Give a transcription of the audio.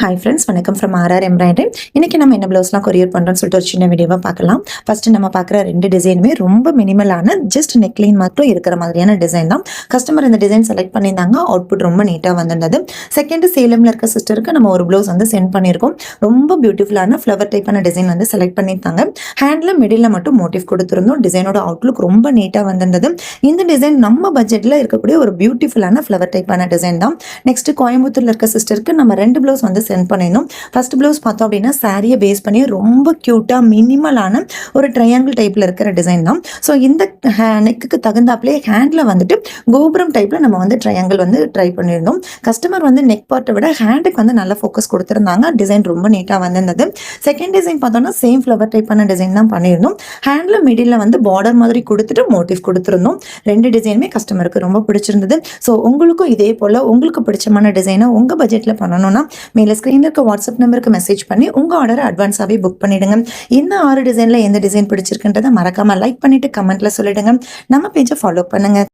Hi friends, வணக்கம் from RR embroidery. இன்றைக்கி நம்ம என்ன ப்ளவுஸ்லாம் கொரியர் பண்ணுறோன்னு சொல்லிட்டு ஒரு சின்ன வீடியோவாக பார்க்கலாம். ஃபஸ்ட்டு நம்ம பார்க்குற 2 டிசைனுமே ரொம்ப மினிமலான ஜஸ்ட் நெக்லைன் மட்டும் இருக்கிற மாதிரியான டிசைன் தான். கஸ்டமர் இந்த டிசைன் செலக்ட் பண்ணியிருந்தாங்க. அவுட்புட் ரொம்ப நீட்டாக வந்திருந்தது. செகண்ட் சேலமில் இருக்க சிஸ்டருக்கு நம்ம ஒரு ப்ளவுஸ் வந்து சென்ட் பண்ணியிருக்கோம். ரொம்ப பியூட்டிஃபுல்லான ஃப்ளவர் டைப்பான டிசைன் வந்து செலக்ட் பண்ணியிருந்தாங்க. ஹேண்டில் மிடில் மட்டும் மோட்டிவ் கொடுத்துருந்தோம். டிசைனோட அவுட்லுக் ரொம்ப நீட்டாக வந்திருந்தது. இந்த டிசைன் நம்ம பட்ஜெட்டில் இருக்கக்கூடிய ஒரு பியூட்டிஃபுல்லான ஃப்ளவர் டைப்பான டிசைன் தான். நெக்ஸ்ட் கோயம்புத்தூரில் இருக்க சிஸ்டருக்கு நம்ம 2 ப்ளவுஸ் வந்து சென்ட் பண்ணிடணும். ஃபர்ஸ்ட் ப்ளவுஸ் பார்த்தோம் அப்படின்னா சாரியை பேஸ் பண்ணி ரொம்ப க்யூட்டாக மினிமலான ஒரு ட்ரையாங்கிள் டைப்பில் இருக்கிற டிசைன் தான். ஸோ இந்த நெக்குக்கு தகுந்தாப்லேயே ஹேண்டில் வந்துட்டு கோபுரம் டைப்பில் நம்ம வந்து ட்ரையாங்கிள் வந்து ட்ரை பண்ணியிருந்தோம். கஸ்டமர் வந்து நெக் பார்ட்டை விட ஹேண்டுக்கு வந்து நல்ல ஃபோக்கஸ் கொடுத்துருந்தாங்க. டிசைன் ரொம்ப நீட்டாக வந்திருந்தது. செகண்ட் டிசைன் பார்த்தோம்னா சேம் ஃப்ளவர் டைப்பான டிசைன் தான் பண்ணியிருந்தோம். ஹேண்டில் மிடில் வந்து பார்டர் மாதிரி கொடுத்துட்டு மோட்டிவ் கொடுத்துருந்தோம். 2 டிசைனுமே கஸ்டமருக்கு ரொம்ப பிடிச்சிருந்தது. ஸோ உங்களுக்கும் இதே போல் உங்களுக்கு பிடிச்சமான டிசைனை உங்கள் பட்ஜெட்டில் பண்ணணும்னா மேலே ஸ்க்ரீனில் இருக்க வாட்ஸ்அப் நம்பருக்கு மெசேஜ் பண்ணி உங்கள் ஆர்டரை அட்வான்ஸாகவே புக் பண்ணிவிடுங்க. இந்த 6 டிசைனில் எந்த டிசைன் பிடிச்சிருக்குன்றதை மறக்காமல் லைக் பண்ணிவிட்டு கமெண்ட்டில் சொல்லிவிடுங்க. நம்ம பேஜை ஃபாலோ பண்ணுங்கள்.